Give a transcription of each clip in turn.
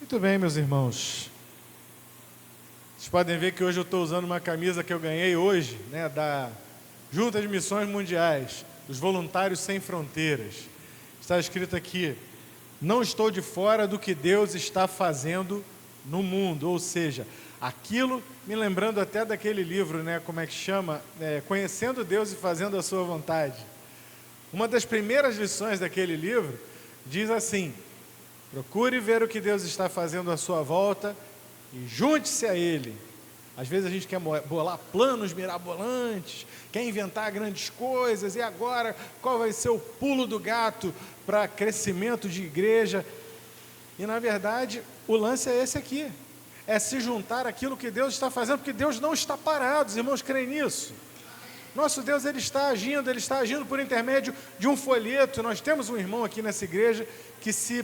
Muito bem, meus irmãos. Vocês podem ver que hoje eu estou usando uma camisa que eu ganhei hoje, né, da Junta de Missões Mundiais, dos Voluntários Sem Fronteiras. Está escrito aqui: não estou de fora do que Deus está fazendo no mundo, ou seja, aquilo, me lembrando até daquele livro, né, como é que chama? Conhecendo Deus e Fazendo a Sua Vontade. Uma das primeiras lições daquele livro diz assim: procure ver o que Deus está fazendo à sua volta e junte-se a Ele. Às vezes a gente quer bolar planos mirabolantes, quer inventar grandes coisas, e agora qual vai ser o pulo do gato para crescimento de igreja? E na verdade o lance é esse aqui, é se juntar àquilo que Deus está fazendo, porque Deus não está parado, os irmãos creem nisso. Nosso Deus, Ele está agindo por intermédio de um folheto. Nós temos um irmão aqui nessa igreja que se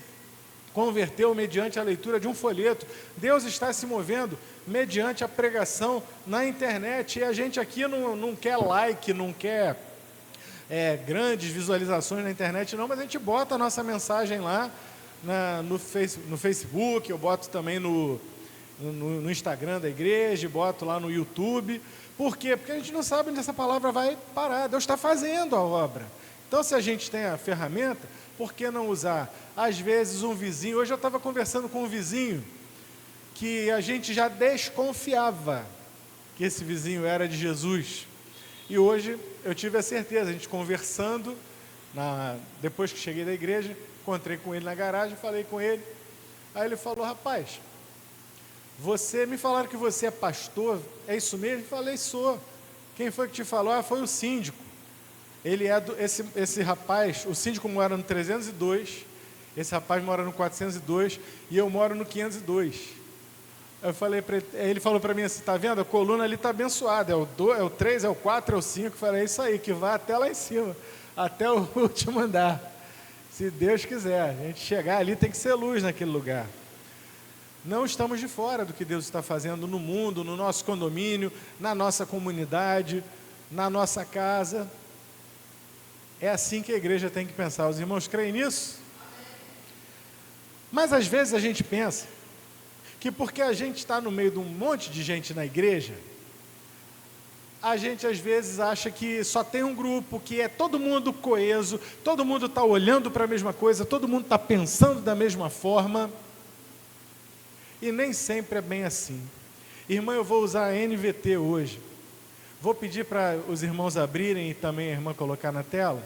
converteu mediante a leitura de um folheto. Deus está se movendo mediante a pregação na internet, e a gente aqui não quer like, não quer grandes visualizações na internet não, mas a gente bota a nossa mensagem lá no Facebook, eu boto também no Instagram da igreja, boto lá no YouTube. Por quê? Porque a gente não sabe onde essa palavra vai parar. Deus está fazendo a obra. Então, se a gente tem a ferramenta, por que não usar? Às vezes um vizinho, hoje eu estava conversando com um vizinho, que a gente já desconfiava que esse vizinho era de Jesus. E hoje eu tive a certeza, a gente conversando, depois que cheguei da igreja, encontrei com ele na garagem, falei com ele. Aí ele falou: rapaz, me falaram que você é pastor, é isso mesmo? Eu falei: sou. Quem foi que te falou? Foi o síndico. Ele é esse rapaz, o síndico mora no 302, esse rapaz mora no 402 e eu moro no 502. Eu falei para ele falou para mim assim: tá vendo? A coluna ali está abençoada, é o 3, é o 4, é o 5. Eu falei: é isso aí, que vai até lá em cima, até o último andar. Se Deus quiser, a gente chegar ali tem que ser luz naquele lugar. Não estamos de fora do que Deus está fazendo no mundo, no nosso condomínio, na nossa comunidade, na nossa casa. É assim que a igreja tem que pensar. Os irmãos creem nisso? Mas às vezes a gente pensa que porque a gente está no meio de um monte de gente na igreja, a gente às vezes acha que só tem um grupo, que é todo mundo coeso, todo mundo está olhando para a mesma coisa, todo mundo está pensando da mesma forma. E nem sempre é bem assim. Irmã, eu vou usar a NVT hoje. Vou pedir para os irmãos abrirem e também a irmã colocar na tela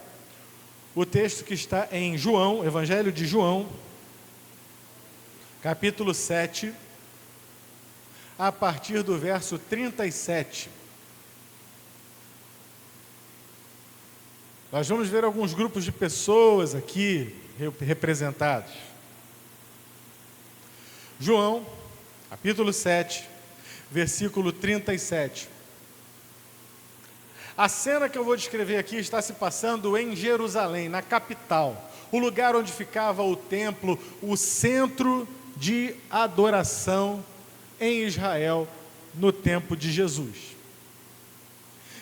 o texto que está em João, Evangelho de João, capítulo 7, a partir do verso 37. Nós vamos ver alguns grupos de pessoas aqui representados. João, capítulo 7, versículo 37. A cena que eu vou descrever aqui está se passando em Jerusalém, na capital, o lugar onde ficava o templo, o centro de adoração em Israel, no tempo de Jesus.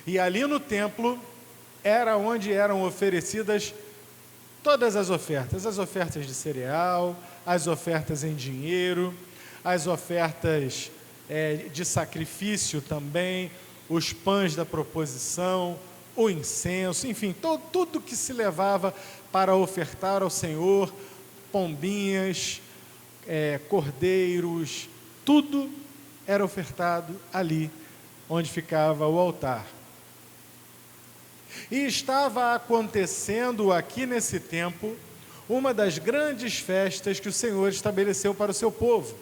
E ali no templo era onde eram oferecidas todas as ofertas de cereal, as ofertas em dinheiro, as ofertas de sacrifício também, os pães da proposição, o incenso, enfim, tudo que se levava para ofertar ao Senhor, pombinhas, cordeiros, tudo era ofertado ali, onde ficava o altar. E estava acontecendo aqui nesse tempo uma das grandes festas que o Senhor estabeleceu para o seu povo,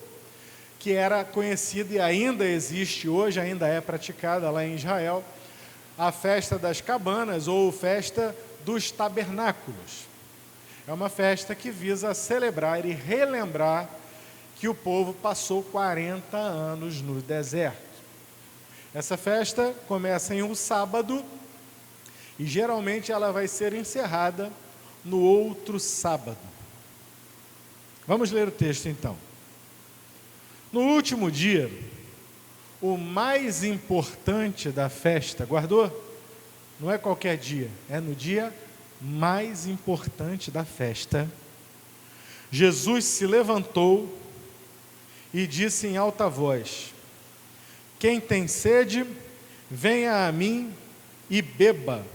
que era conhecida e ainda existe hoje, ainda é praticada lá em Israel, a festa das cabanas ou festa dos tabernáculos. É uma festa que visa celebrar e relembrar que o povo passou 40 anos no deserto. Essa festa começa em um sábado e geralmente ela vai ser encerrada no outro sábado. Vamos ler o texto então. No último dia, o mais importante da festa, guardou? Não é qualquer dia, é no dia mais importante da festa. Jesus se levantou e disse em alta voz: quem tem sede, venha a mim e beba,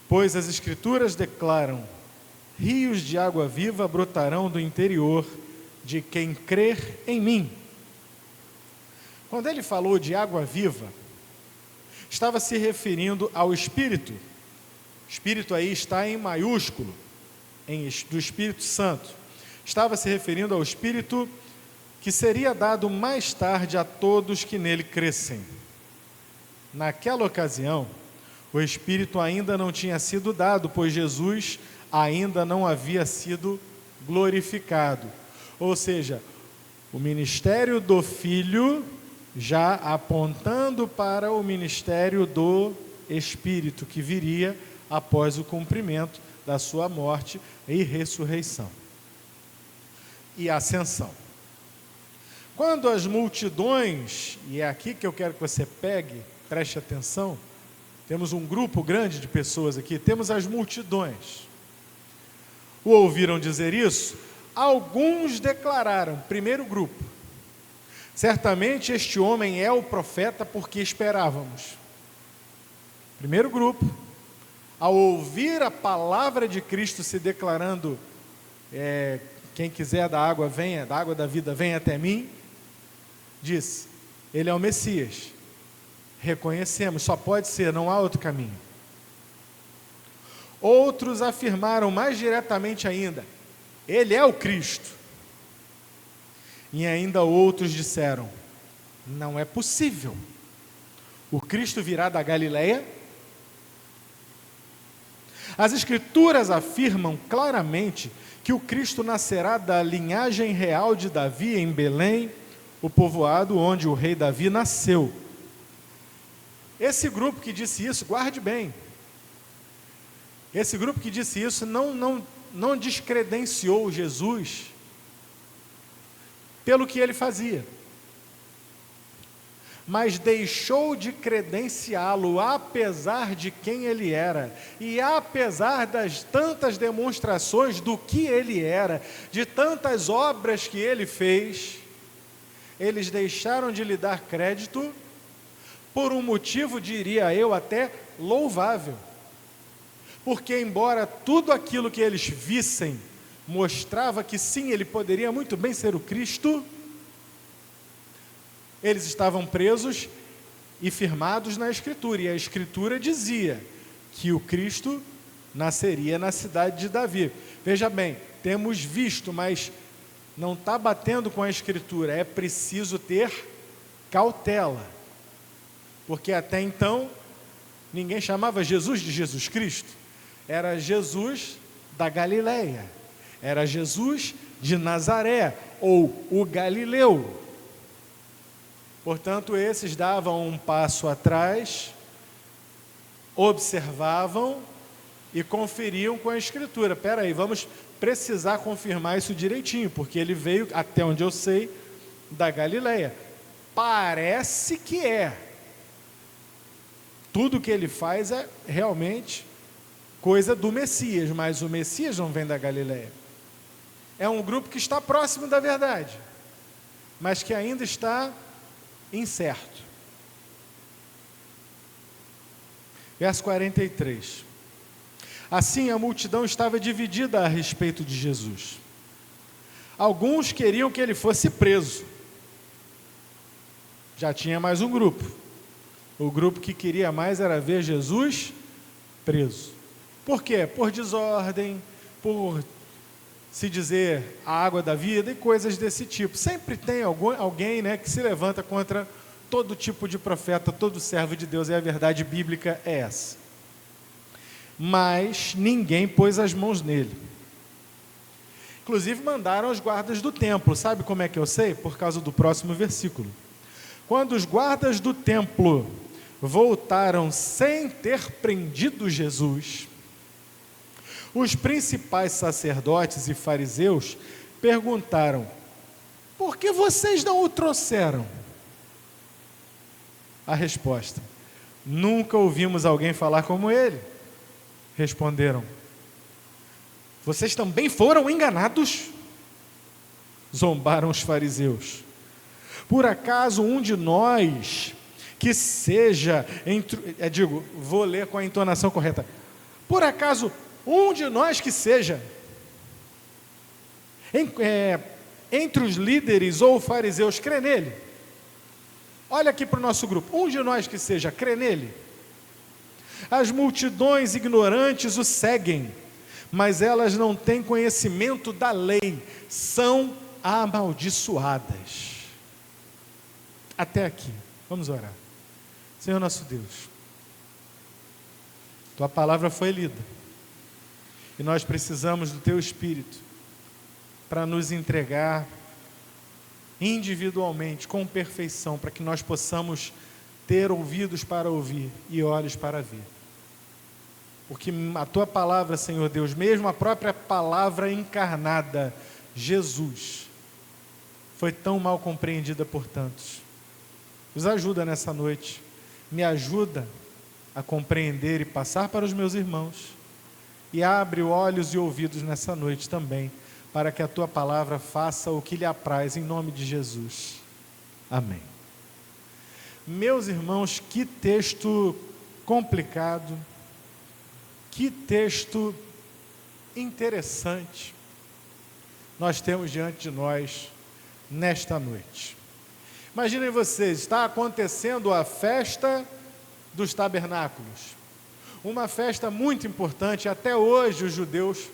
pois as Escrituras declaram: rios de água viva brotarão do interior de quem crer em mim. Quando ele falou de água viva, estava se referindo ao Espírito. Espírito aí está em maiúsculo, do Espírito Santo. Estava se referindo ao Espírito que seria dado mais tarde a todos que nele crescem. Naquela ocasião, o Espírito ainda não tinha sido dado, pois Jesus ainda não havia sido glorificado. Ou seja, o ministério do Filho já apontando para o ministério do Espírito, que viria após o cumprimento da sua morte e ressurreição e ascensão. Quando as multidões, e é aqui que eu quero que você pegue, preste atenção, temos um grupo grande de pessoas aqui, temos as multidões, o ouviram dizer isso, alguns declararam, primeiro grupo, certamente este homem é o profeta porque esperávamos. Primeiro grupo, ao ouvir a palavra de Cristo se declarando, quem quiser da água venha, da água da vida venha até mim, disse, ele é o Messias, reconhecemos, só pode ser, não há outro caminho. Outros afirmaram mais diretamente ainda, ele é o Cristo. E ainda outros disseram, não é possível, o Cristo virá da Galileia? As Escrituras afirmam claramente que o Cristo nascerá da linhagem real de Davi em Belém, o povoado onde o rei Davi nasceu. Esse grupo que disse isso, guarde bem, esse grupo que disse isso não descredenciou Jesus pelo que ele fazia, mas deixou de credenciá-lo apesar de quem ele era, e apesar das tantas demonstrações do que ele era, de tantas obras que ele fez, eles deixaram de lhe dar crédito por um motivo, diria eu, até louvável. Porque embora tudo aquilo que eles vissem mostrava que sim, ele poderia muito bem ser o Cristo, eles estavam presos e firmados na Escritura, e a Escritura dizia que o Cristo nasceria na cidade de Davi. Veja bem, temos visto, mas não está batendo com a Escritura, é preciso ter cautela, porque até então, ninguém chamava Jesus de Jesus Cristo, era Jesus da Galileia, era Jesus de Nazaré, ou o Galileu. Portanto, esses davam um passo atrás, observavam e conferiam com a Escritura. Espera aí, vamos precisar confirmar isso direitinho, porque ele veio, até onde eu sei, da Galileia. Parece que é. Tudo que ele faz é realmente coisa do Messias, mas o Messias não vem da Galileia. É um grupo que está próximo da verdade, mas que ainda está incerto. Verso 43. Assim a multidão estava dividida a respeito de Jesus. Alguns queriam que ele fosse preso. Já tinha mais um grupo. O grupo que queria mais era ver Jesus preso. Por quê? Por desordem, por se dizer a água da vida e coisas desse tipo. Sempre tem alguém, né, que se levanta contra todo tipo de profeta, todo servo de Deus, e a verdade bíblica é essa. Mas ninguém pôs as mãos nele. Inclusive mandaram os guardas do templo. Sabe como é que eu sei? Por causa do próximo versículo. Quando os guardas do templo voltaram sem ter prendido Jesus, os principais sacerdotes e fariseus perguntaram: por que vocês não o trouxeram? A resposta: nunca ouvimos alguém falar como ele. Responderam: vocês também foram enganados? Zombaram os fariseus. Por acaso um de nós que seja, vou ler com a entonação correta. Por acaso um de nós que seja, entre os líderes ou fariseus, crê nele? Olha aqui para o nosso grupo. Um de nós que seja, crê nele? As multidões ignorantes o seguem, mas elas não têm conhecimento da lei, são amaldiçoadas. Até aqui, vamos orar. Senhor nosso Deus, Tua palavra foi lida, e nós precisamos do Teu Espírito, para nos entregar individualmente, com perfeição, para que nós possamos ter ouvidos para ouvir e olhos para ver. Porque a Tua palavra, Senhor Deus, mesmo a própria palavra encarnada, Jesus, foi tão mal compreendida por tantos. Nos ajuda nessa noite, me ajuda a compreender e passar para os meus irmãos, e abre olhos e ouvidos nessa noite também, para que a Tua palavra faça o que lhe apraz, em nome de Jesus. Amém. Meus irmãos, que texto complicado, que texto interessante nós temos diante de nós nesta noite. Imaginem vocês, está acontecendo a festa dos tabernáculos, uma festa muito importante. Até hoje os judeus,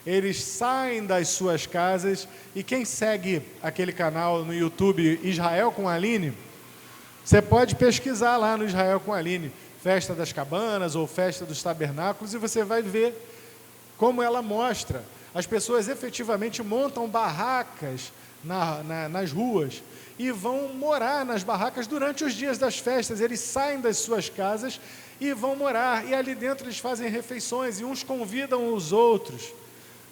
eles saem das suas casas, e quem segue aquele canal no YouTube, Israel com Aline, você pode pesquisar lá no Israel com Aline, Festa das Cabanas ou Festa dos Tabernáculos, e você vai ver como ela mostra. As pessoas efetivamente montam barracas nas ruas e vão morar nas barracas durante os dias das festas. Eles saem das suas casas e vão morar, e ali dentro eles fazem refeições, e uns convidam os outros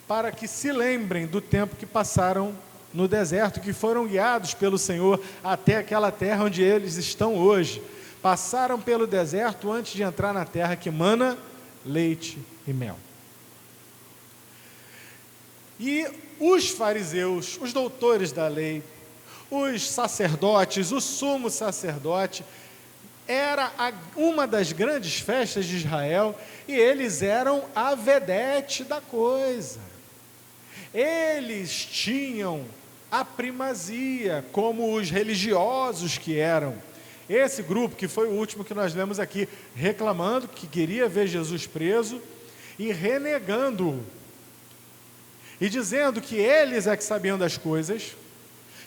para que se lembrem do tempo que passaram no deserto, que foram guiados pelo Senhor até aquela terra onde eles estão hoje. Passaram pelo deserto antes de entrar na terra que mana leite e mel. E os fariseus, os doutores da lei, os sacerdotes, o sumo sacerdote, era uma das grandes festas de Israel, e eles eram a vedete da coisa. Eles tinham a primazia, como os religiosos que eram. Esse grupo, que foi o último que nós lemos aqui, reclamando que queria ver Jesus preso e renegando-o, e dizendo que eles é que sabiam das coisas,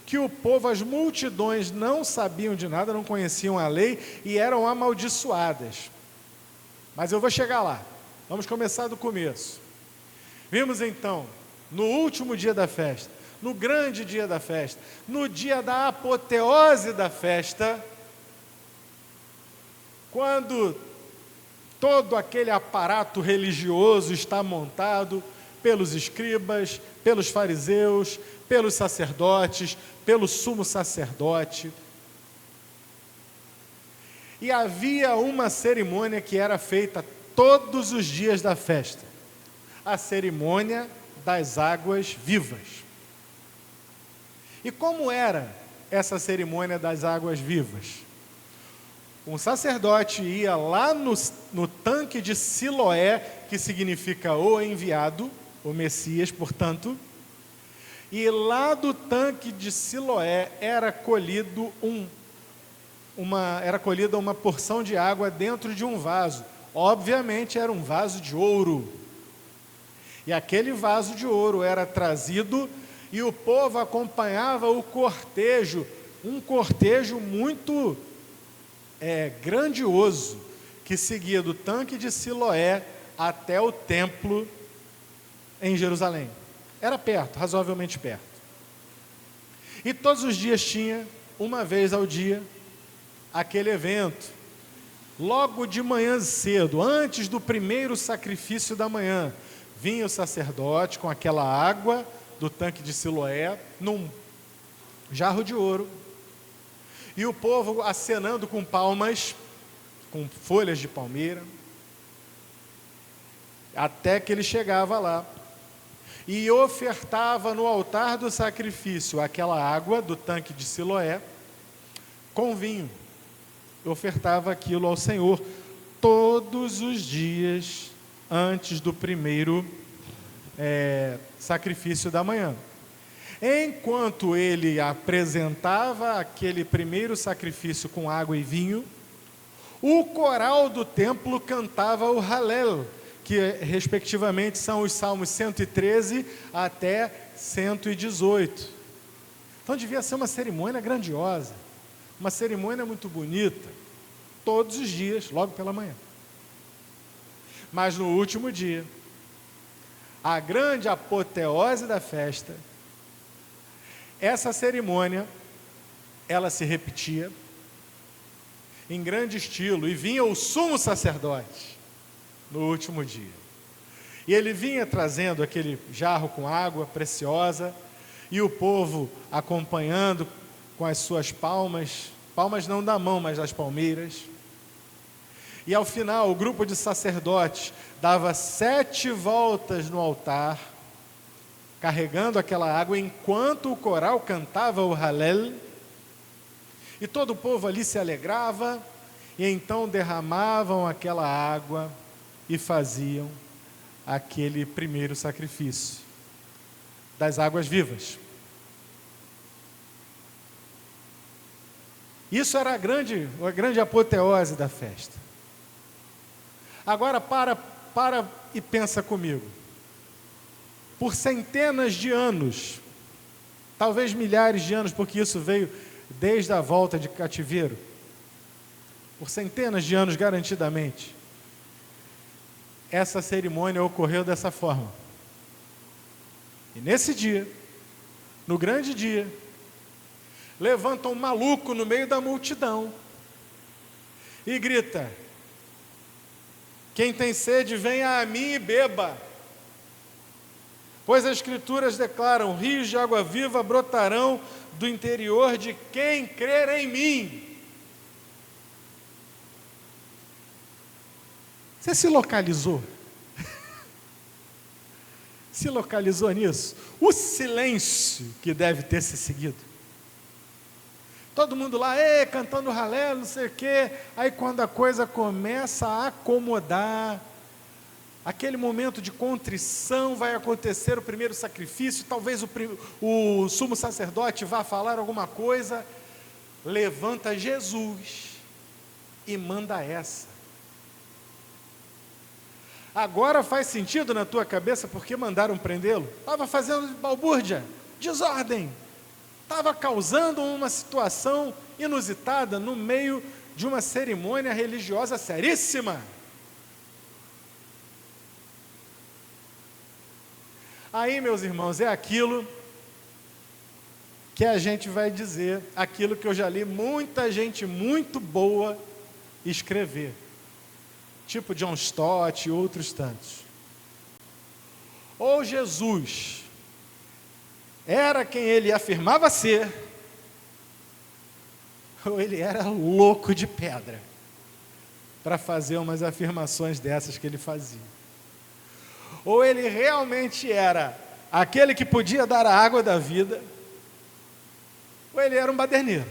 que o povo, as multidões, não sabiam de nada, não conheciam a lei e eram amaldiçoadas. Mas eu vou chegar lá, vamos começar do começo. Vimos então, no último dia da festa, no grande dia da festa, no dia da apoteose da festa, quando todo aquele aparato religioso está montado pelos escribas, pelos fariseus, pelos sacerdotes, pelo sumo sacerdote. E havia uma cerimônia que era feita todos os dias da festa, a cerimônia das águas vivas. E como era essa cerimônia das águas vivas? Um sacerdote ia lá no tanque de Siloé, que significa o enviado, o Messias, portanto, e lá do tanque de Siloé era colhida uma porção de água dentro de um vaso. Obviamente era um vaso de ouro. E aquele vaso de ouro era trazido, e o povo acompanhava o cortejo, um cortejo muito grandioso, que seguia do tanque de Siloé até o templo em Jerusalém. Era perto, razoavelmente perto. E todos os dias tinha, uma vez ao dia, aquele evento. Logo de manhã cedo, antes do primeiro sacrifício da manhã, vinha o sacerdote com aquela água do tanque de Siloé, num jarro de ouro, e o povo acenando com palmas, com folhas de palmeira, até que ele chegava lá, e ofertava no altar do sacrifício aquela água do tanque de Siloé, com vinho. Ofertava aquilo ao Senhor todos os dias antes do primeiro sacrifício da manhã. Enquanto ele apresentava aquele primeiro sacrifício com água e vinho, o coral do templo cantava o Halel, que respectivamente são os salmos 113 até 118. Então devia ser uma cerimônia grandiosa, uma cerimônia muito bonita, todos os dias, logo pela manhã. Mas no último dia, a grande apoteose da festa, essa cerimônia, ela se repetia em grande estilo, e vinha o sumo sacerdote no último dia. E ele vinha trazendo aquele jarro com água preciosa, e o povo acompanhando com as suas palmas não da mão, mas das palmeiras. E ao final, o grupo de sacerdotes dava 7 voltas no altar, carregando aquela água, enquanto o coral cantava o Halel, e todo o povo ali se alegrava, e então derramavam aquela água e faziam aquele primeiro sacrifício das águas vivas. Isso era a grande apoteose da festa. Agora para e pensa comigo. Por centenas de anos, talvez milhares de anos, porque isso veio desde a volta de cativeiro, por centenas de anos garantidamente, essa cerimônia ocorreu dessa forma. E nesse dia, no grande dia, levanta um maluco no meio da multidão e grita: quem tem sede, venha a mim e beba. Pois as Escrituras declaram: rios de água viva brotarão do interior de quem crer em mim. Você se localizou? Se localizou nisso? O silêncio que deve ter se seguido. Todo mundo lá, cantando Halel, não sei o quê. Aí quando a coisa começa a acomodar, aquele momento de contrição, vai acontecer o primeiro sacrifício, talvez o sumo sacerdote vá falar alguma coisa, levanta Jesus e manda essa. Agora faz sentido na tua cabeça porque mandaram prendê-lo? Estava fazendo balbúrdia, desordem, estava causando uma situação inusitada no meio de uma cerimônia religiosa seríssima. Aí, meus irmãos, é aquilo que a gente vai dizer, aquilo que eu já li muita gente muito boa escrever, tipo John Stott e outros tantos. Ou Jesus era quem ele afirmava ser, ou ele era louco de pedra para fazer umas afirmações dessas que ele fazia. Ou ele realmente era aquele que podia dar a água da vida, ou ele era um baderneiro.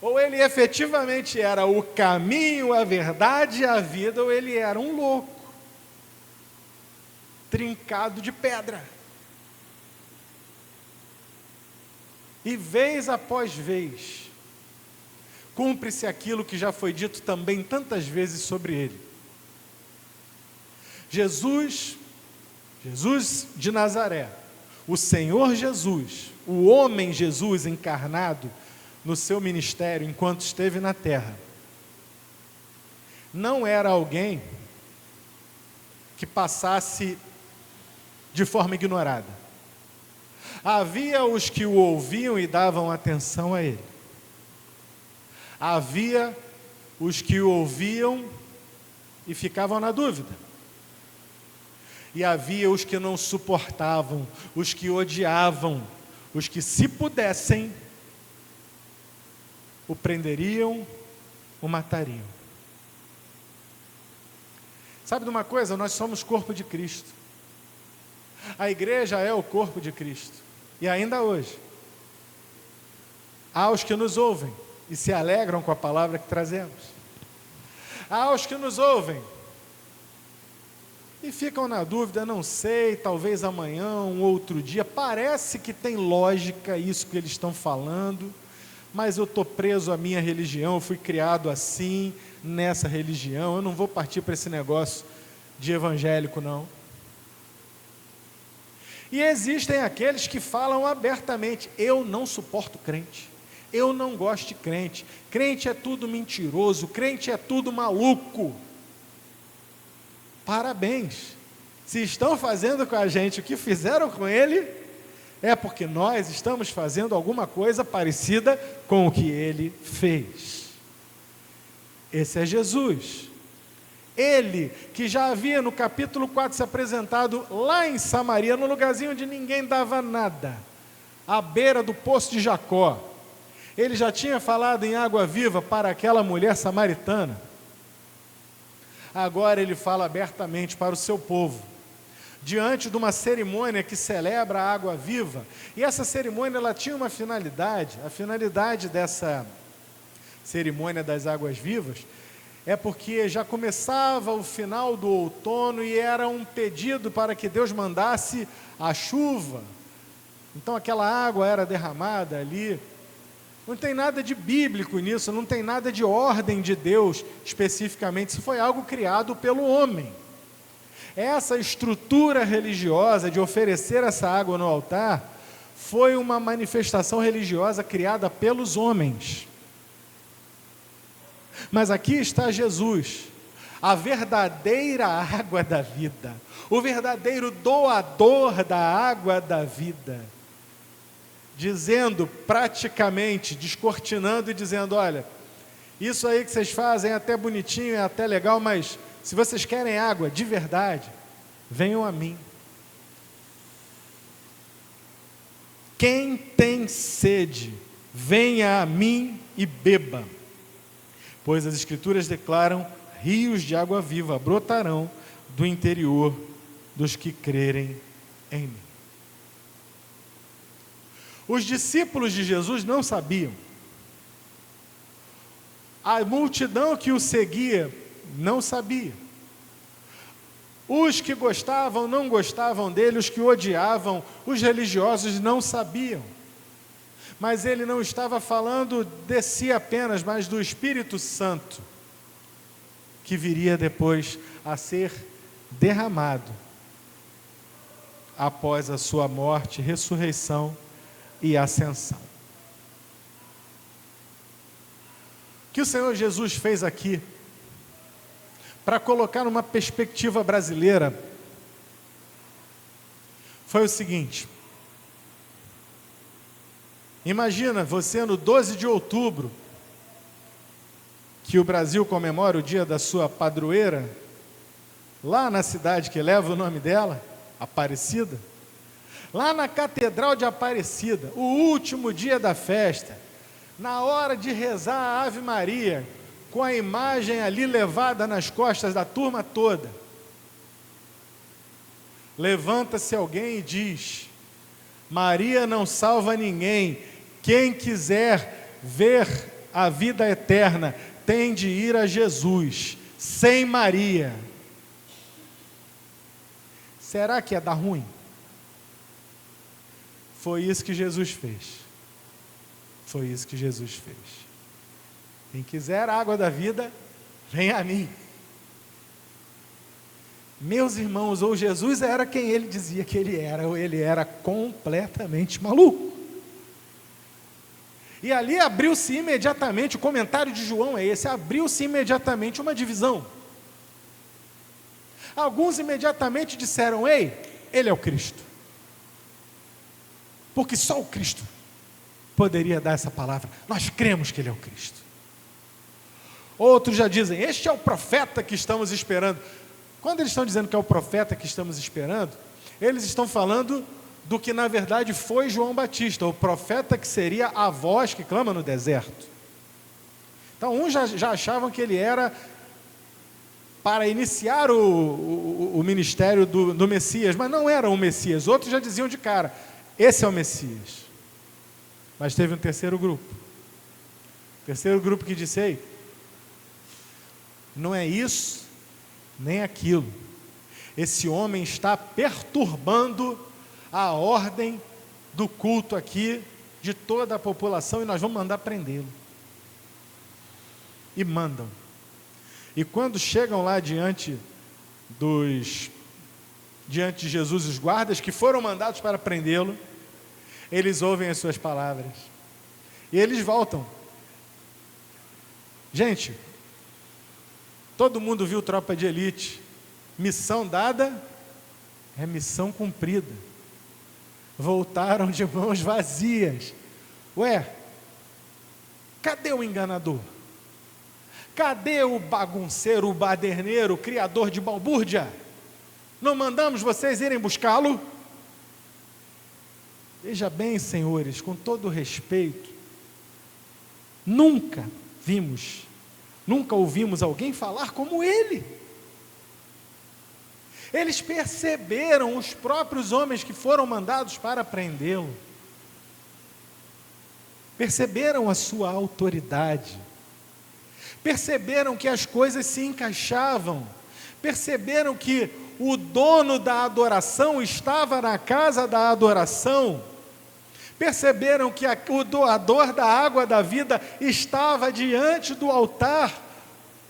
Ou ele efetivamente era o caminho, a verdade e a vida, ou ele era um louco, trincado de pedra. E vez após vez, cumpre-se aquilo que já foi dito também tantas vezes sobre ele. Jesus de Nazaré, o Senhor Jesus, o homem Jesus encarnado no seu ministério enquanto esteve na terra, não era alguém que passasse de forma ignorada. Havia os que o ouviam e davam atenção a ele. Havia os que o ouviam e ficavam na dúvida. E havia os que não suportavam, os que odiavam, os que, se pudessem, o prenderiam, o matariam. Sabe de uma coisa? Nós somos corpo de Cristo. A igreja é o corpo de Cristo. E ainda hoje, Há os que nos ouvem e se alegram com a palavra que trazemos. Há os que nos ouvem e ficam na dúvida, não sei, talvez amanhã, um outro dia. Parece que tem lógica isso que eles estão falando, mas eu estou preso à minha religião, eu fui criado assim, nessa religião, eu não vou partir para esse negócio de evangélico, não. E existem aqueles que falam abertamente, eu não suporto crente, eu não gosto de crente, crente é tudo mentiroso, crente é tudo maluco. Parabéns, se estão fazendo com a gente o que fizeram com ele, é porque nós estamos fazendo alguma coisa parecida com o que ele fez. Esse é Jesus. Ele, que já havia no capítulo 4 se apresentado lá em Samaria, no lugarzinho onde ninguém dava nada, à beira do poço de Jacó. Ele já tinha falado em água viva para aquela mulher samaritana. Agora ele fala abertamente para o seu povo, diante de uma cerimônia que celebra a água viva. E essa cerimônia ela tinha uma finalidade. A finalidade dessa cerimônia das águas vivas é porque já começava o final do outono e era um pedido para que Deus mandasse a chuva. Então aquela água era derramada ali. Não tem nada de bíblico nisso, não tem nada de ordem de Deus especificamente. Isso foi algo criado pelo homem. Essa estrutura religiosa de oferecer essa água no altar foi uma manifestação religiosa criada pelos homens. Mas aqui está Jesus, a verdadeira água da vida, o verdadeiro doador da água da vida, dizendo praticamente, descortinando e dizendo, olha, isso aí que vocês fazem é até bonitinho, é até legal, mas se vocês querem água de verdade, venham a mim. Quem tem sede, venha a mim e beba. Pois as Escrituras declaram, rios de água viva brotarão do interior dos que crerem em mim. Os discípulos de Jesus não sabiam. A multidão que o seguia não sabia. Os que gostavam, não gostavam dele, os que odiavam, os religiosos não sabiam. Mas ele não estava falando de si apenas, mas do Espírito Santo, que viria depois a ser derramado após a sua morte, ressurreição e ascensão. O que o Senhor Jesus fez aqui, para colocar numa perspectiva brasileira, foi o seguinte: imagina você no 12 de outubro, que o Brasil comemora o dia da sua padroeira, lá na cidade que leva o nome dela, Aparecida, lá na Catedral de Aparecida, o último dia da festa, na hora de rezar a Ave Maria, com a imagem ali levada nas costas da turma toda, levanta-se alguém e diz, Maria não salva ninguém, quem quiser ver a vida eterna, tem de ir a Jesus, sem Maria. Será que ia dar ruim? Foi isso que Jesus fez. Foi isso que Jesus fez. Quem quiser a água da vida, vem a mim. Meus irmãos, ou Jesus era quem ele dizia que ele era, ou ele era completamente maluco. E ali abriu-se imediatamente, o comentário de João é esse, abriu-se imediatamente uma divisão. Alguns imediatamente disseram, ei, ele é o Cristo. Porque só o Cristo poderia dar essa palavra. Nós cremos que ele é o Cristo. Outros já dizem, este é o profeta que estamos esperando. Quando eles estão dizendo que é o profeta que estamos esperando, eles estão falando do que na verdade foi João Batista, o profeta que seria a voz que clama no deserto. Então uns já achavam que ele era para iniciar o ministério do Messias, mas não era o Messias. Outros já diziam de cara, esse é o Messias. Mas teve um terceiro grupo, Terceiro grupo que disse: ei, não é isso, nem aquilo. Esse homem está perturbando a ordem do culto aqui, de toda a população, e nós vamos mandar prendê-lo. E mandam. E quando chegam lá diante de Jesus, os guardas que foram mandados para prendê-lo, eles ouvem as suas palavras. E eles voltam. Gente, todo mundo viu Tropa de Elite. Missão dada é missão cumprida. Voltaram de mãos vazias. Ué, cadê o enganador? Cadê o bagunceiro, o baderneiro, o criador de balbúrdia? Não mandamos vocês irem buscá-lo? Veja bem, senhores, com todo respeito, nunca ouvimos alguém falar como ele. Eles perceberam, os próprios homens que foram mandados para prendê-lo, perceberam a sua autoridade, perceberam que as coisas se encaixavam, perceberam que o dono da adoração estava na casa da adoração, perceberam que o doador da água da vida estava diante do altar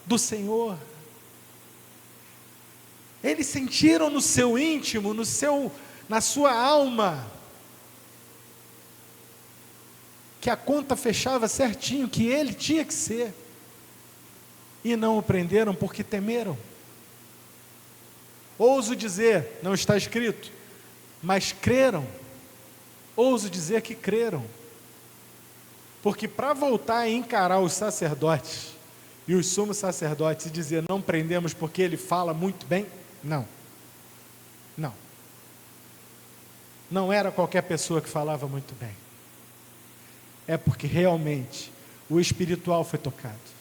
do Senhor. Eles sentiram no seu íntimo, na sua alma, que a conta fechava certinho, que ele tinha que ser. E não o prenderam porque temeram. Ouso dizer, não está escrito, mas creram. Ouso dizer que creram. Porque para voltar e encarar os sacerdotes e os sumos sacerdotes e dizer não prendemos porque ele fala muito bem, não. Não era qualquer pessoa que falava muito bem. É porque realmente o espiritual foi tocado.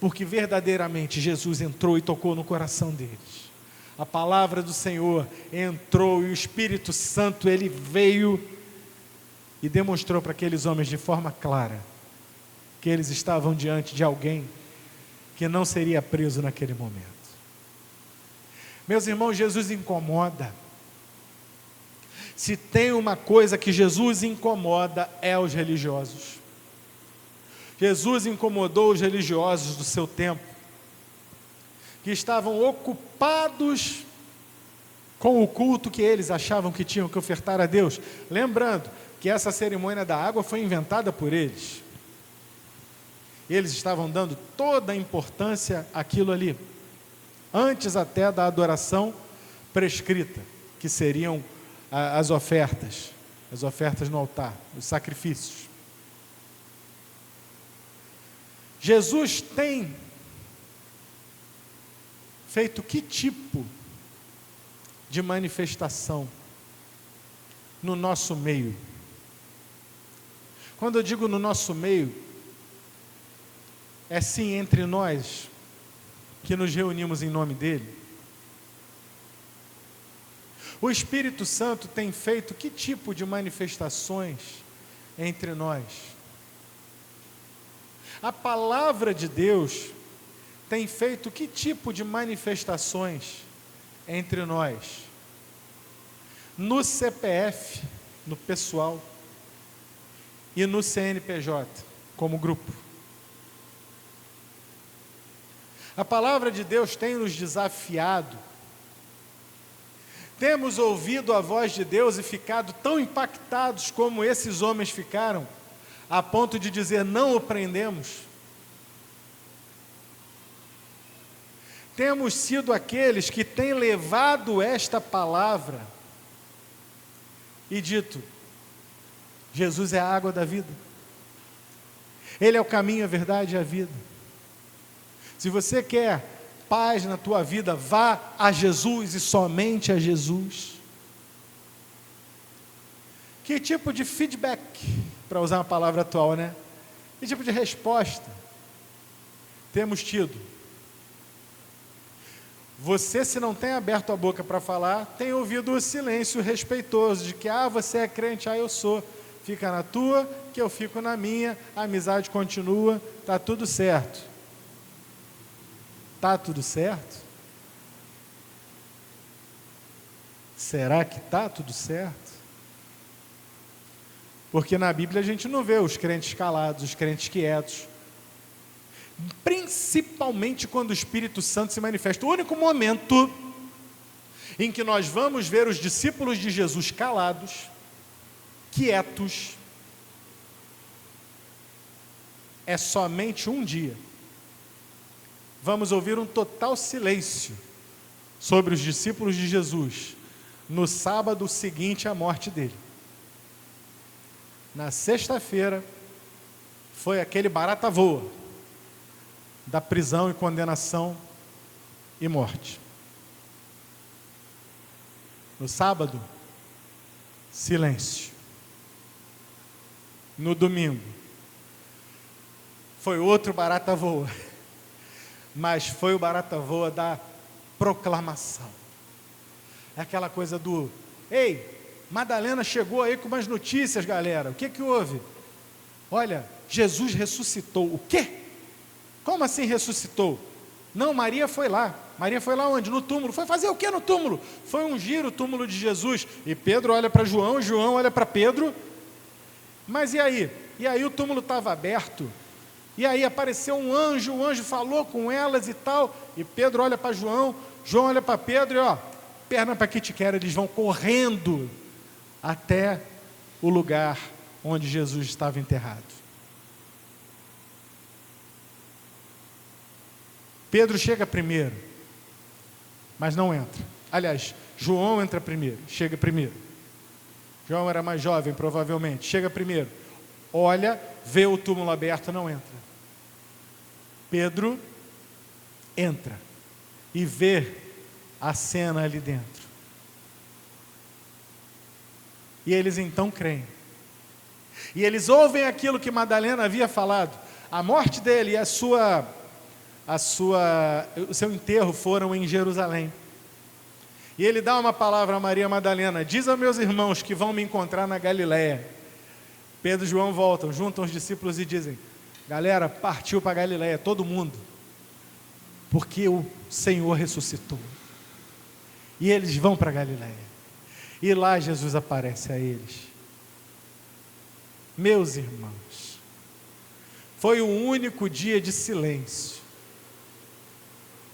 Porque verdadeiramente Jesus entrou e tocou no coração deles. A palavra do Senhor entrou e o Espírito Santo, ele veio e demonstrou para aqueles homens de forma clara que eles estavam diante de alguém que não seria preso naquele momento. Meus irmãos, Jesus incomoda. Se tem uma coisa que Jesus incomoda, é os religiosos. Jesus incomodou os religiosos do seu tempo, que estavam ocupados com o culto que eles achavam que tinham que ofertar a Deus. Lembrando que essa cerimônia da água foi inventada por eles. Eles estavam dando toda a importância àquilo ali, antes até da adoração prescrita, que seriam as ofertas no altar, os sacrifícios. Jesus tem feito que tipo de manifestação no nosso meio? Quando eu digo no nosso meio, é sim entre nós que nos reunimos em nome dele. O Espírito Santo tem feito que tipo de manifestações entre nós? A palavra de Deus tem feito que tipo de manifestações entre nós? No CPF, no pessoal, e no CNPJ, como grupo. A palavra de Deus tem nos desafiado. Temos ouvido a voz de Deus e ficado tão impactados como esses homens ficaram, a ponto de dizer, não o prendemos. Temos sido aqueles que têm levado esta palavra e dito, Jesus é a água da vida. Ele é o caminho, a verdade e a vida. Se você quer paz na tua vida, vá a Jesus e somente a Jesus. Que tipo de feedback, para usar uma palavra atual, né? Que tipo de resposta temos tido? Você, se não tem aberto a boca para falar, tem ouvido o silêncio respeitoso de que, você é crente, eu sou. fica na tua, que eu fico na minha, a amizade continua, está tudo certo. Está tudo certo? Será que está tudo certo? Porque na Bíblia a gente não vê os crentes calados, os crentes quietos. Principalmente quando o Espírito Santo se manifesta. O único momento em que nós vamos ver os discípulos de Jesus calados, quietos, é somente um dia. Vamos ouvir um total silêncio sobre os discípulos de Jesus no sábado seguinte à morte dele. Na sexta-feira foi aquele barata voa da prisão e condenação e morte. No sábado, silêncio. No domingo, foi outro barata voa, mas foi o barata voa da proclamação. É aquela coisa do: ei, Madalena chegou aí com umas notícias, galera. O que que houve? Olha, Jesus ressuscitou. O quê? Como assim ressuscitou? Não, Maria foi lá. Maria foi lá onde? No túmulo. Foi fazer o que no túmulo? Foi ungir o túmulo de Jesus. E Pedro olha para João, João olha para Pedro. Mas e aí? E aí o túmulo estava aberto. E aí apareceu um anjo, o anjo falou com elas e tal. E Pedro olha para João, João olha para Pedro e ó, perna para que te quer, eles vão correndo até o lugar onde Jesus estava enterrado. Pedro chega primeiro, mas não entra. Aliás, João entra primeiro, chega primeiro. João era mais jovem, provavelmente, chega primeiro. Olha, vê o túmulo aberto, não entra. Pedro entra e vê a cena ali dentro. E eles então creem. E eles ouvem aquilo que Madalena havia falado. A morte dele e o seu enterro foram em Jerusalém. E ele dá uma palavra a Maria Madalena: diz aos meus irmãos que vão me encontrar na Galileia. Pedro e João voltam, juntam os discípulos e dizem: galera, partiu para Galileia, todo mundo, porque o Senhor ressuscitou. E eles vão para Galileia. E lá Jesus aparece a eles. Meus irmãos, foi o único dia de silêncio.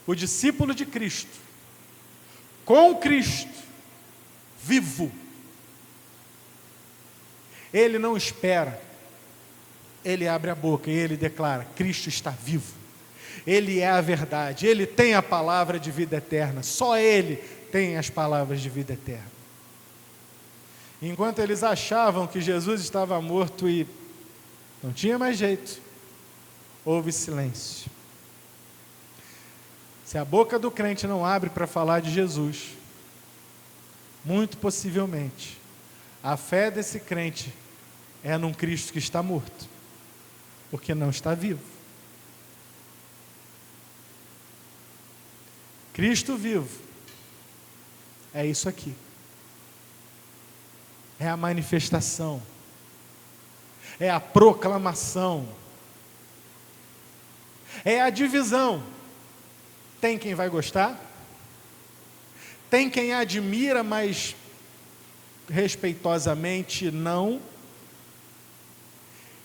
O discípulo de Cristo, com Cristo, vivo, ele não espera, ele abre a boca e ele declara: Cristo está vivo, Ele é a verdade, Ele tem a palavra de vida eterna, só Ele tem as palavras de vida eterna. Enquanto eles achavam que Jesus estava morto e não tinha mais jeito, houve silêncio. Se a boca do crente não abre para falar de Jesus, muito possivelmente a fé desse crente é num Cristo que está morto, porque não está vivo. Cristo vivo é isso aqui. É a manifestação, é a proclamação, é a divisão. Tem quem vai gostar, tem quem admira, mas respeitosamente não,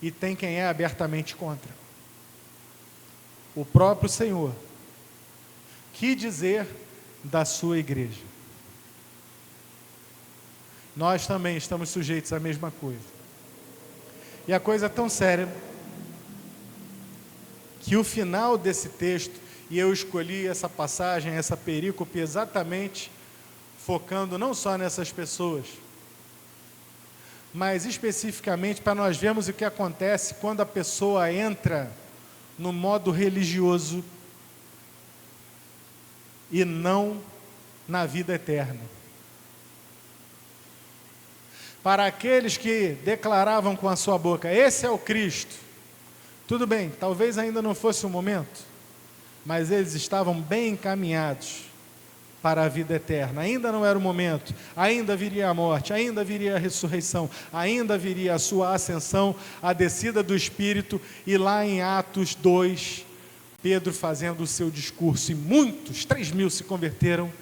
e tem quem é abertamente contra. O próprio Senhor. Que dizer da sua igreja? Nós também estamos sujeitos à mesma coisa. E a coisa é tão séria que o final desse texto, e eu escolhi essa passagem, essa perícope, exatamente focando não só nessas pessoas, mas especificamente para nós vermos o que acontece quando a pessoa entra no modo religioso e não na vida eterna. Para aqueles que declaravam com a sua boca: esse é o Cristo, tudo bem, talvez ainda não fosse o momento, mas eles estavam bem encaminhados para a vida eterna. Ainda não era o momento, ainda viria a morte, ainda viria a ressurreição, ainda viria a sua ascensão, a descida do Espírito, e lá em Atos 2, Pedro fazendo o seu discurso, e muitos, 3.000 se converteram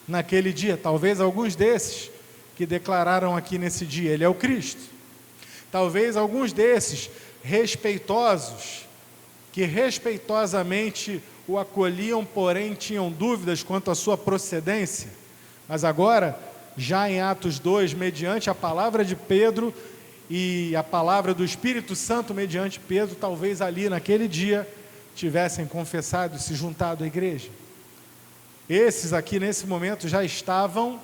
naquele dia, talvez alguns desses que declararam aqui nesse dia, ele é o Cristo. Talvez alguns desses respeitosos, que respeitosamente o acolhiam, porém tinham dúvidas quanto à sua procedência. Mas agora, já em Atos 2, mediante a palavra de Pedro e a palavra do Espírito Santo mediante Pedro, talvez ali naquele dia tivessem confessado e se juntado à igreja. Esses aqui nesse momento já estavam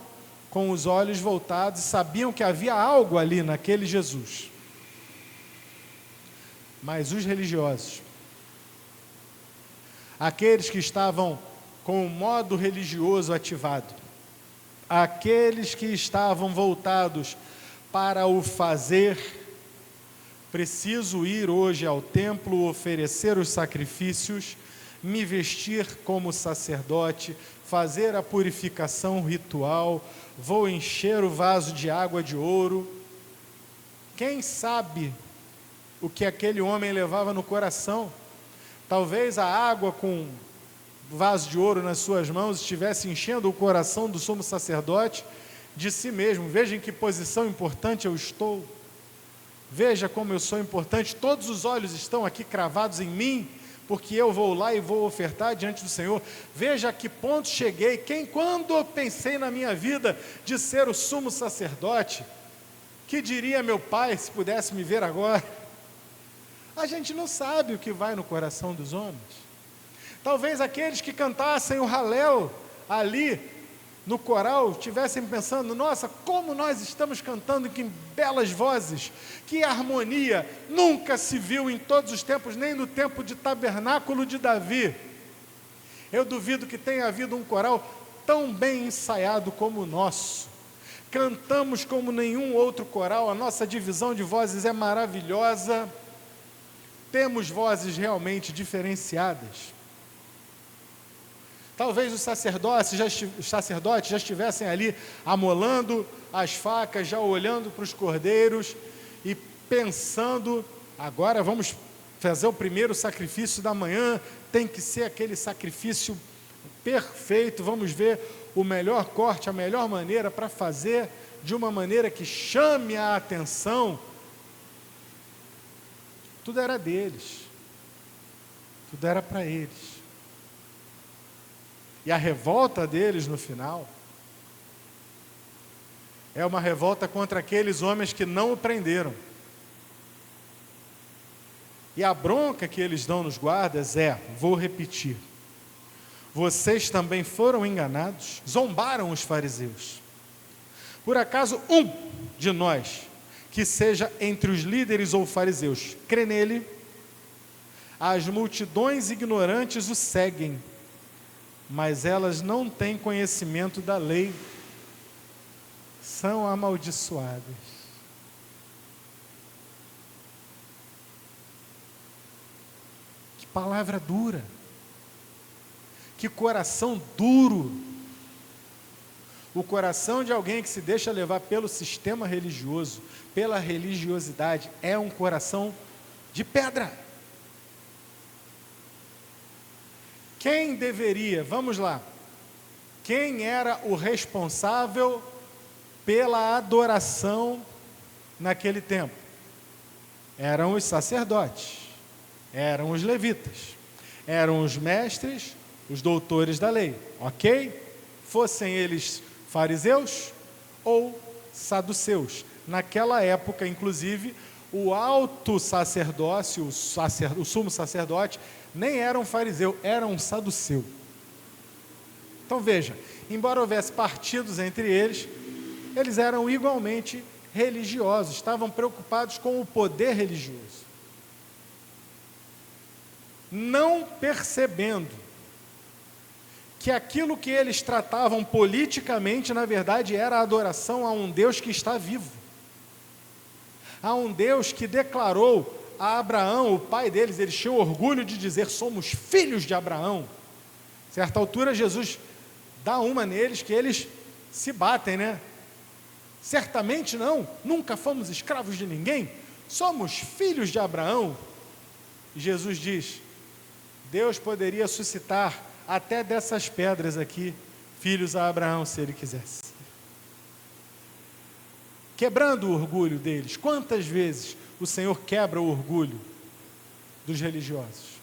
com os olhos voltados e sabiam que havia algo ali naquele Jesus. Mas os religiosos, aqueles que estavam com o modo religioso ativado, aqueles que estavam voltados para o fazer, preciso ir hoje ao templo, oferecer os sacrifícios, me vestir como sacerdote, fazer a purificação ritual, vou encher o vaso de água de ouro. Quem sabe o que aquele homem levava no coração? Talvez a água com vaso de ouro nas suas mãos estivesse enchendo o coração do sumo sacerdote de si mesmo. Veja em que posição importante eu estou. Veja como eu sou importante. Todos os olhos estão aqui cravados em mim, porque eu vou lá e vou ofertar diante do Senhor. Veja a que ponto cheguei. Quando eu pensei na minha vida de ser o sumo sacerdote, que diria meu pai se pudesse me ver agora? A gente não sabe o que vai no coração dos homens. Talvez aqueles que cantassem o Halel ali no coral estivessem pensando: nossa, como nós estamos cantando, que belas vozes, que harmonia, nunca se viu em todos os tempos, nem no tempo de tabernáculo de Davi. Eu duvido que tenha havido um coral tão bem ensaiado como o nosso. Cantamos como nenhum outro coral, a nossa divisão de vozes é maravilhosa. Temos vozes realmente diferenciadas. Talvez os sacerdotes já estivessem ali amolando as facas, já olhando para os cordeiros e pensando: agora vamos fazer o primeiro sacrifício da manhã, tem que ser aquele sacrifício perfeito, vamos ver o melhor corte, a melhor maneira para fazer de uma maneira que chame a atenção. Tudo era deles, tudo era para eles. E a revolta deles no final é uma revolta contra aqueles homens que não o prenderam. E a bronca que eles dão nos guardas é, vou repetir: vocês também foram enganados, zombaram os fariseus. Por acaso um de nós, que seja entre os líderes ou fariseus, crê nele? As multidões ignorantes o seguem, mas elas não têm conhecimento da lei, são amaldiçoadas. Que palavra dura, que coração duro. O coração de alguém que se deixa levar pelo sistema religioso, pela religiosidade, é um coração de pedra. Quem deveria, vamos lá, quem era o responsável pela adoração naquele tempo? Eram os sacerdotes, eram os levitas, eram os mestres, os doutores da lei, ok? Fossem eles fariseus ou saduceus. Naquela época, inclusive, o alto sacerdócio, o sumo sacerdote, nem era um fariseu, era um saduceu. Então veja, embora houvesse partidos entre eles, eles eram igualmente religiosos, estavam preocupados com o poder religioso, não percebendo que aquilo que eles tratavam politicamente, na verdade, era a adoração a um Deus que está vivo, a um Deus que declarou a Abraão, o pai deles, eles tinham orgulho de dizer: somos filhos de Abraão. Certa altura, Jesus dá uma neles que eles se batem, né? Certamente não, nunca fomos escravos de ninguém, somos filhos de Abraão. E Jesus diz: Deus poderia suscitar até dessas pedras aqui filhos a Abraão, se ele quisesse. Quebrando o orgulho deles. Quantas vezes o Senhor quebra o orgulho dos religiosos?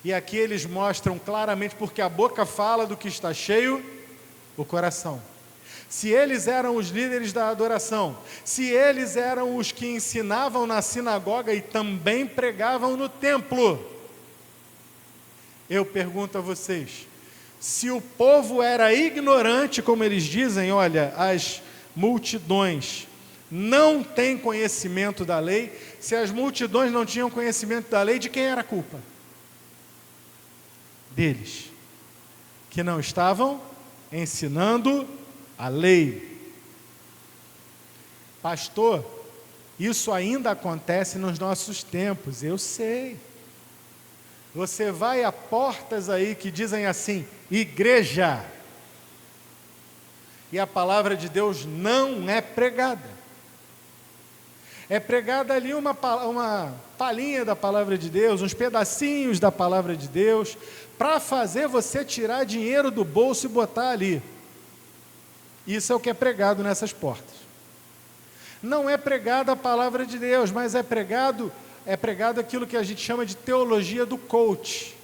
E aqui eles mostram claramente, porque a boca fala do que está cheio o coração. Se eles eram os líderes da adoração, se eles eram os que ensinavam na sinagoga e também pregavam no templo, eu pergunto a vocês, se o povo era ignorante, como eles dizem, olha, as multidões não têm conhecimento da lei, se as multidões não tinham conhecimento da lei, de quem era a culpa? Deles, que não estavam ensinando a lei. Pastor, isso ainda acontece nos nossos tempos, eu sei. Você vai a portas aí que dizem assim, igreja, e a palavra de Deus não é pregada. É pregada ali uma palhinha da palavra de Deus, uns pedacinhos da palavra de Deus, para fazer você tirar dinheiro do bolso e botar ali. Isso é o que é pregado nessas portas. Não é pregada a palavra de Deus, mas é pregado aquilo que a gente chama de teologia do coach,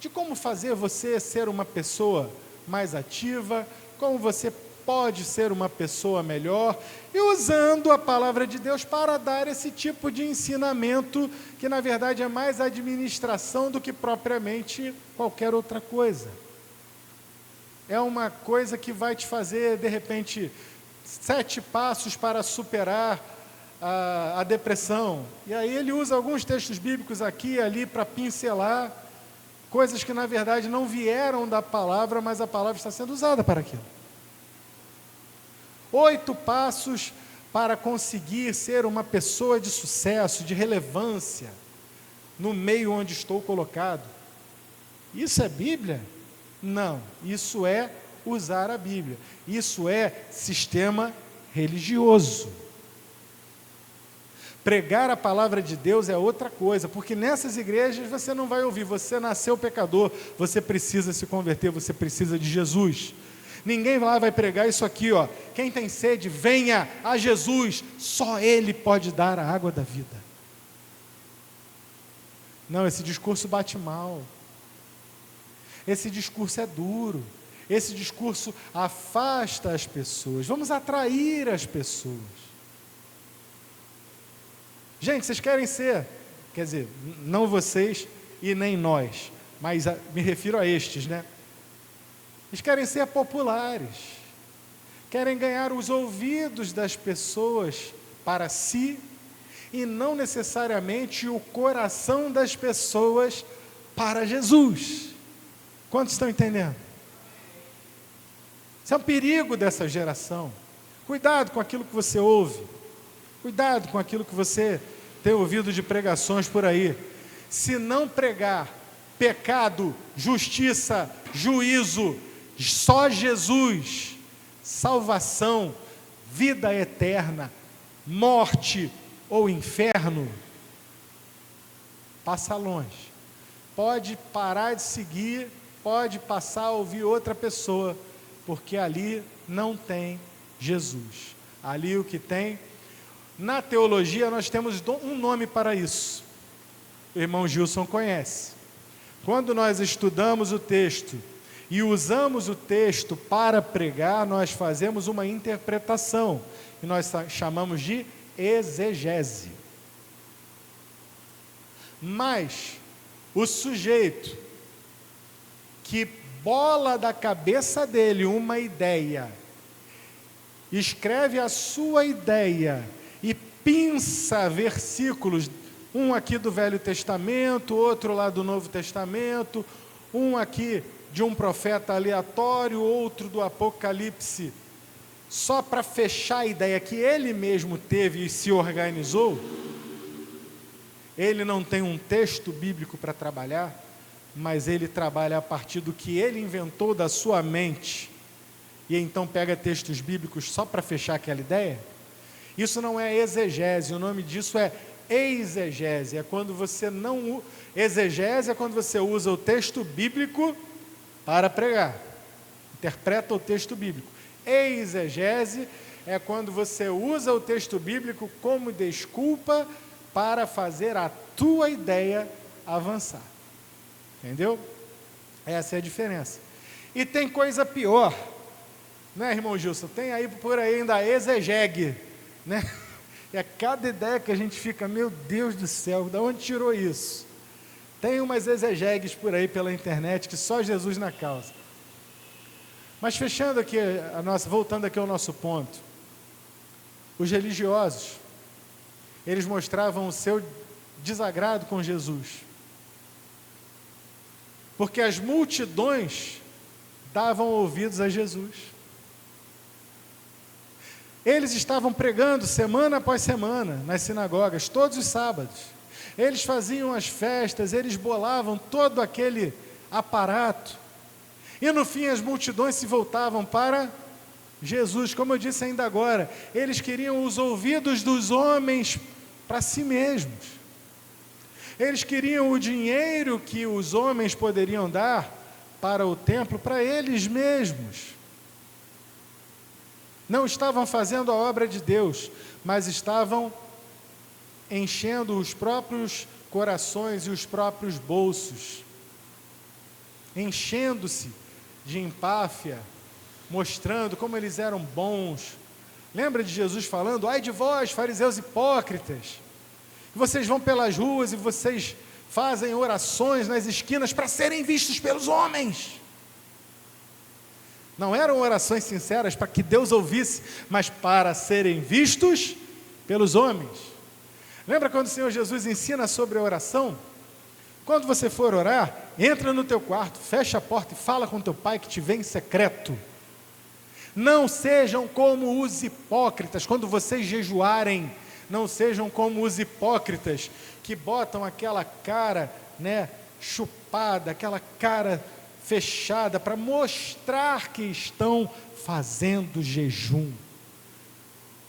de como fazer você ser uma pessoa mais ativa, como você pode ser uma pessoa melhor, e usando a palavra de Deus para dar esse tipo de ensinamento, que na verdade é mais administração do que propriamente qualquer outra coisa. É uma coisa que vai te fazer, de repente, 7 passos para superar a depressão. E aí ele usa alguns textos bíblicos aqui e ali para pincelar coisas que na verdade não vieram da palavra, mas a palavra está sendo usada para aquilo. 8 passos para conseguir ser uma pessoa de sucesso, de relevância, no meio onde estou colocado. Isso é Bíblia? Não, isso é usar a Bíblia. Isso é sistema religioso. Pregar a palavra de Deus é outra coisa, porque nessas igrejas você não vai ouvir, você nasceu pecador, você precisa se converter, você precisa de Jesus. Ninguém lá vai pregar isso aqui, ó. Quem tem sede, venha a Jesus, só Ele pode dar a água da vida. Não, esse discurso bate mal. Esse discurso é duro. Esse discurso afasta as pessoas. Vamos atrair as pessoas. Gente, vocês querem ser, quer dizer, não vocês e nem nós, mas me refiro a estes, né? Eles querem ser populares, querem ganhar os ouvidos das pessoas para si e não necessariamente o coração das pessoas para Jesus. Quantos estão entendendo? Isso é um perigo dessa geração. Cuidado com aquilo que você ouve, cuidado com aquilo que você tem ouvido de pregações por aí. Se não pregar pecado, justiça, juízo, só Jesus, salvação, vida eterna, morte ou inferno, passa longe. Pode parar de seguir, pode passar a ouvir outra pessoa, porque ali não tem Jesus. Ali o que tem, na teologia nós temos um nome para isso. O irmão Gilson conhece. Quando nós estudamos o texto e usamos o texto para pregar, nós fazemos uma interpretação, que nós chamamos de exegese. Mas o sujeito que bola da cabeça dele uma ideia, escreve a sua ideia e pinça versículos, um aqui do Velho Testamento, outro lá do Novo Testamento, um aqui de um profeta aleatório, outro do Apocalipse, só para fechar a ideia que ele mesmo teve e se organizou. Ele não tem um texto bíblico para trabalhar, mas ele trabalha a partir do que ele inventou da sua mente, e então pega textos bíblicos só para fechar aquela ideia. Isso não é exegese, o nome disso é exegese. É quando você não... Exegese é quando você usa o texto bíblico para pregar, interpreta o texto bíblico. Exegese é quando você usa o texto bíblico como desculpa para fazer a tua ideia avançar. Entendeu? Essa é a diferença. E tem coisa pior, não é, irmão Gilson? Tem aí por aí ainda a exegegue, né? É cada ideia que a gente fica, meu Deus do céu, de onde tirou isso? Tem umas exegegues por aí pela internet que só Jesus na causa. Mas fechando aqui voltando aqui ao nosso ponto, os religiosos, eles mostravam o seu desagrado com Jesus, porque as multidões davam ouvidos a Jesus. Eles estavam pregando semana após semana nas sinagogas, todos os sábados. Eles faziam as festas, eles bolavam todo aquele aparato. E no fim as multidões se voltavam para Jesus. Como eu disse ainda agora, eles queriam os ouvidos dos homens para si mesmos. Eles queriam o dinheiro que os homens poderiam dar para o templo, para eles mesmos. Não estavam fazendo a obra de Deus, mas estavam enchendo os próprios corações e os próprios bolsos, enchendo-se de empáfia, mostrando como eles eram bons. Lembra de Jesus falando: ai de vós, fariseus hipócritas, vocês vão pelas ruas e vocês fazem orações nas esquinas para serem vistos pelos homens. Não eram orações sinceras para que Deus ouvisse, mas para serem vistos pelos homens. Lembra quando o Senhor Jesus ensina sobre a oração? Quando você for orar, entra no teu quarto, fecha a porta e fala com teu pai que te vê em secreto. Não sejam como os hipócritas. Quando vocês jejuarem, não sejam como os hipócritas que botam aquela cara, chupada, aquela cara fechada para mostrar que estão fazendo jejum.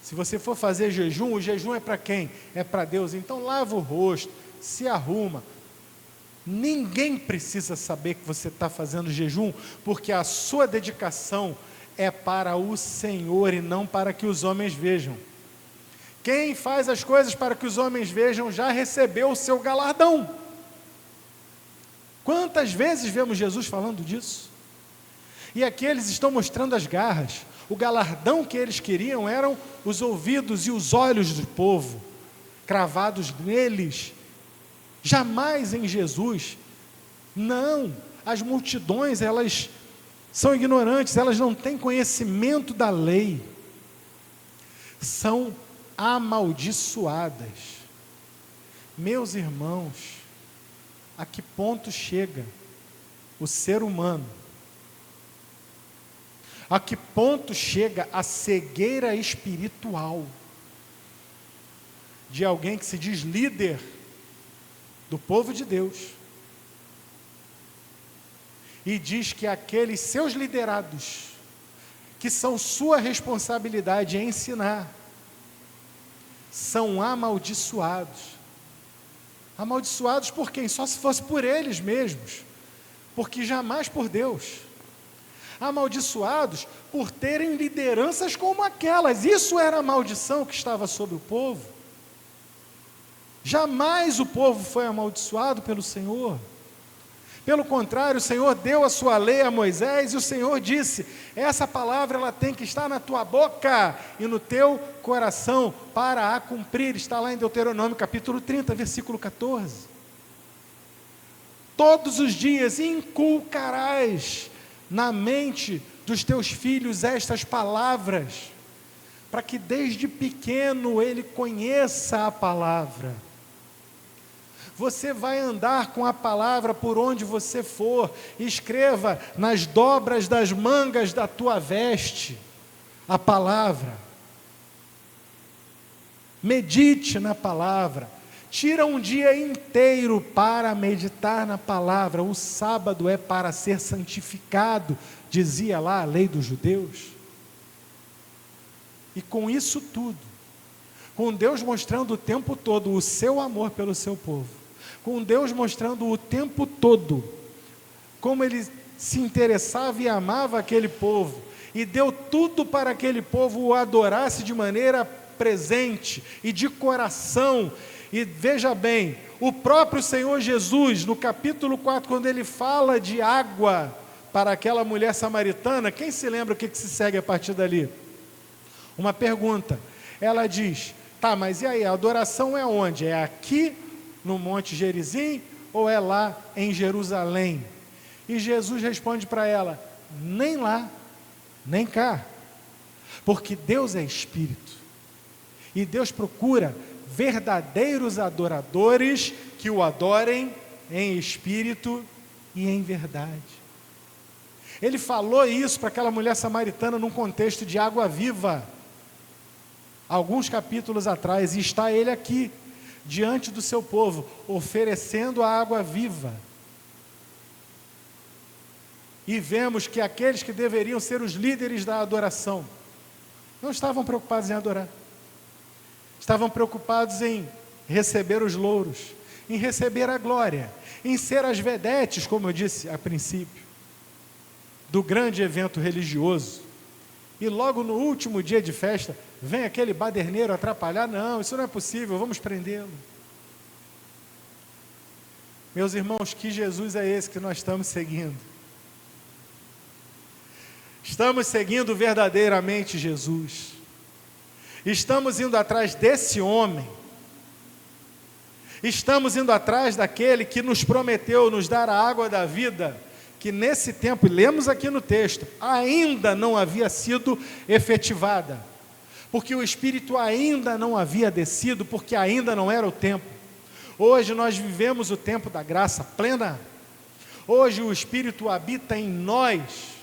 Se você for fazer jejum, o jejum é para quem? É para Deus. Então lava o rosto, se arruma. Ninguém precisa saber que você está fazendo jejum, porque a sua dedicação é para o Senhor e não para que os homens vejam. Quem faz as coisas para que os homens vejam já recebeu o seu galardão. Quantas vezes vemos Jesus falando disso? E aqui eles estão mostrando as garras. O galardão que eles queriam eram os ouvidos e os olhos do povo, cravados neles, jamais em Jesus. Não, as multidões, elas são ignorantes, elas não têm conhecimento da lei, são amaldiçoadas. Meus irmãos, a que ponto chega o ser humano? A que ponto chega a cegueira espiritual de alguém que se diz líder do povo de Deus e diz que aqueles seus liderados, que são sua responsabilidade em ensinar, são amaldiçoados. Amaldiçoados por quem? Só se fosse por eles mesmos, porque jamais por Deus. Amaldiçoados por terem lideranças como aquelas. Isso era a maldição que estava sobre o povo. Jamais o povo foi amaldiçoado pelo Senhor. Pelo contrário, o Senhor deu a sua lei a Moisés e o Senhor disse: essa palavra ela tem que estar na tua boca e no teu coração para a cumprir. Está lá em Deuteronômio capítulo 30, versículo 14. Todos os dias inculcarás na mente dos teus filhos estas palavras, para que desde pequeno ele conheça a palavra. Você vai andar com a palavra por onde você for. Escreva nas dobras das mangas da tua veste a palavra. Medite na palavra. tira um dia inteiro para meditar na palavra. O sábado é para ser santificado, dizia lá a lei dos judeus. E com isso tudo, com Deus mostrando o tempo todo o seu amor pelo seu povo, com Deus mostrando o tempo todo como Ele se interessava e amava aquele povo, e deu tudo para aquele povo o adorasse de maneira presente e de coração. E veja bem, o próprio Senhor Jesus, no capítulo 4, quando Ele fala de água para aquela mulher samaritana, quem se lembra o que se segue a partir dali? Uma pergunta. Ela diz: tá, mas e aí, a adoração é onde? É aqui no Monte Gerizim ou é lá em Jerusalém? E Jesus responde para ela: nem lá, nem cá, porque Deus é Espírito, e Deus procura verdadeiros adoradores que o adorem em espírito e em verdade. Ele falou isso para aquela mulher samaritana num contexto de água viva, alguns capítulos atrás, e está Ele aqui, diante do seu povo, oferecendo a água viva. E vemos que aqueles que deveriam ser os líderes da adoração, não estavam preocupados em adorar, estavam preocupados em receber os louros, em receber a glória, em ser as vedetes, como eu disse a princípio, do grande evento religioso. E logo no último dia de festa, vem aquele baderneiro atrapalhar. Não, isso não é possível, vamos prendê-lo. Meus irmãos, que Jesus é esse que nós estamos seguindo? Estamos seguindo verdadeiramente Jesus. Estamos indo atrás desse homem. Estamos indo atrás daquele que nos prometeu nos dar a água da vida, que nesse tempo, e lemos aqui no texto, ainda não havia sido efetivada, porque o Espírito ainda não havia descido, porque ainda não era o tempo. Hoje nós vivemos o tempo da graça plena. Hoje o Espírito habita em nós.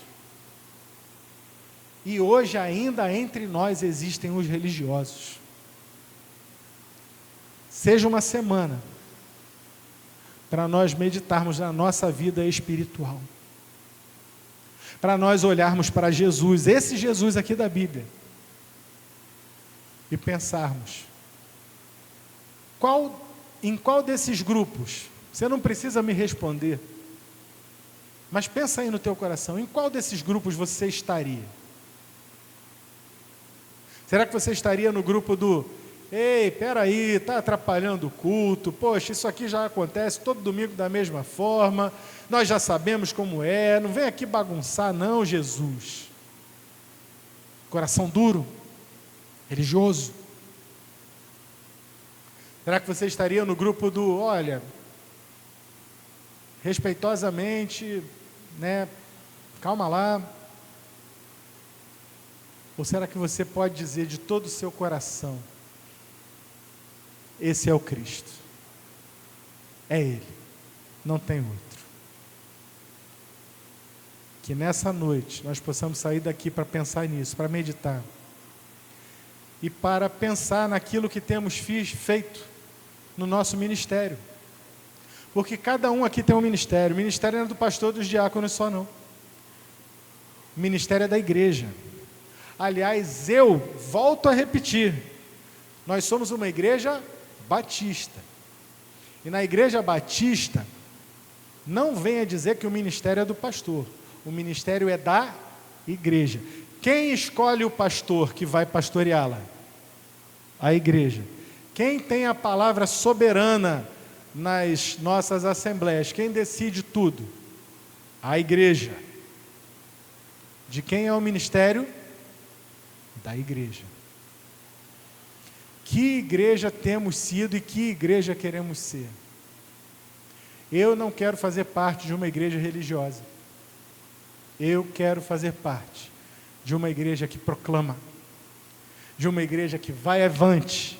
E hoje ainda entre nós existem os religiosos. Seja uma semana para nós meditarmos na nossa vida espiritual, para nós olharmos para Jesus, esse Jesus aqui da Bíblia, e pensarmos, em qual desses grupos, você não precisa me responder, mas pensa aí no teu coração, em qual desses grupos você estaria? Será que você estaria no grupo do: ei, peraí, está atrapalhando o culto, poxa, isso aqui já acontece todo domingo da mesma forma, nós já sabemos como é, não vem aqui bagunçar não, Jesus. Coração duro, religioso. Será que você estaria no grupo do: olha, respeitosamente, né, calma lá? Ou será que você pode dizer de todo o seu coração: esse é o Cristo, é Ele, não tem outro? Que nessa noite nós possamos sair daqui para pensar nisso, para meditar, e para pensar naquilo que temos feito no nosso ministério, porque cada um aqui tem um ministério. O ministério não é do pastor, dos diáconos só não, o ministério é da igreja. Aliás, eu volto a repetir, nós somos uma igreja batista, e na igreja batista, não venha dizer que o ministério é do pastor, o ministério é da igreja. Quem escolhe o pastor que vai pastoreá-la? A igreja. Quem tem a palavra soberana nas nossas assembleias? Quem decide tudo? A igreja. De quem é o ministério? Da igreja. Que igreja temos sido e que igreja queremos ser? Eu não quero fazer parte de uma igreja religiosa. Eu quero fazer parte de uma igreja que proclama, de uma igreja que vai avante,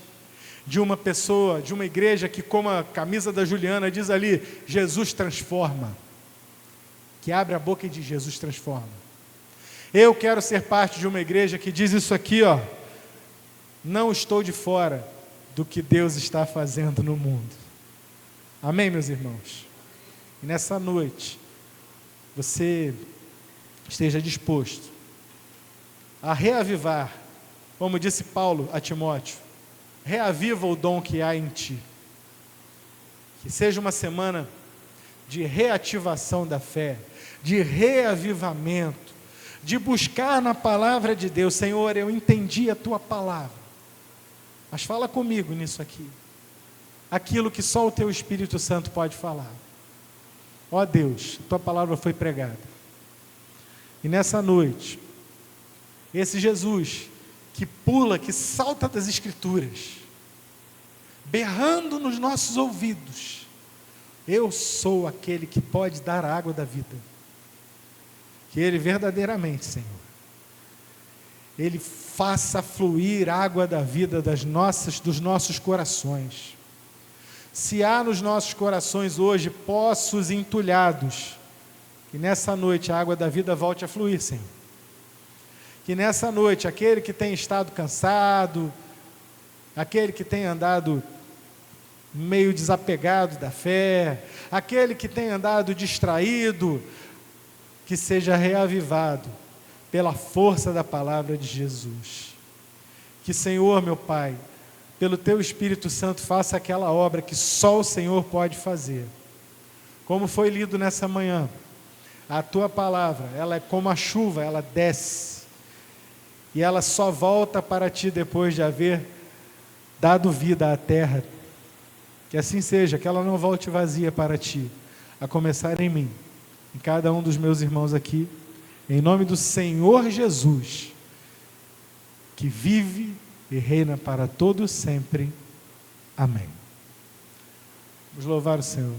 de uma igreja que, como a camisa da Juliana diz ali, Jesus transforma, que abre a boca e diz: Jesus transforma. Eu quero ser parte de uma igreja que diz isso aqui, ó: não estou de fora, do que Deus está fazendo no mundo. Amém, meus irmãos? E nessa noite, você esteja disposto a reavivar, como disse Paulo a Timóteo, reaviva o dom que há em ti. Que seja uma semana de reativação da fé, de reavivamento, de buscar na palavra de Deus. Senhor, eu entendi a tua palavra, mas fala comigo nisso aqui, aquilo que só o teu Espírito Santo pode falar. Ó Deus, tua palavra foi pregada, e nessa noite, esse Jesus que pula, que salta das Escrituras, berrando nos nossos ouvidos: eu sou aquele que pode dar a água da vida. Que Ele verdadeiramente, Senhor, Ele faça fluir água da vida dos nossos corações. Se há nos nossos corações hoje poços entulhados, que nessa noite a água da vida volte a fluir, Senhor. Que nessa noite aquele que tem estado cansado, aquele que tem andado meio desapegado da fé, aquele que tem andado distraído, que seja reavivado pela força da palavra de Jesus. Que, Senhor, meu Pai, pelo Teu Espírito Santo, faça aquela obra que só o Senhor pode fazer. Como foi lido nessa manhã, a Tua palavra, ela é como a chuva, ela desce, e ela só volta para Ti depois de haver dado vida à terra. Que assim seja, que ela não volte vazia para Ti, a começar em mim, em cada um dos meus irmãos aqui, em nome do Senhor Jesus, que vive e reina para todo sempre. Amém. Vamos louvar o Senhor.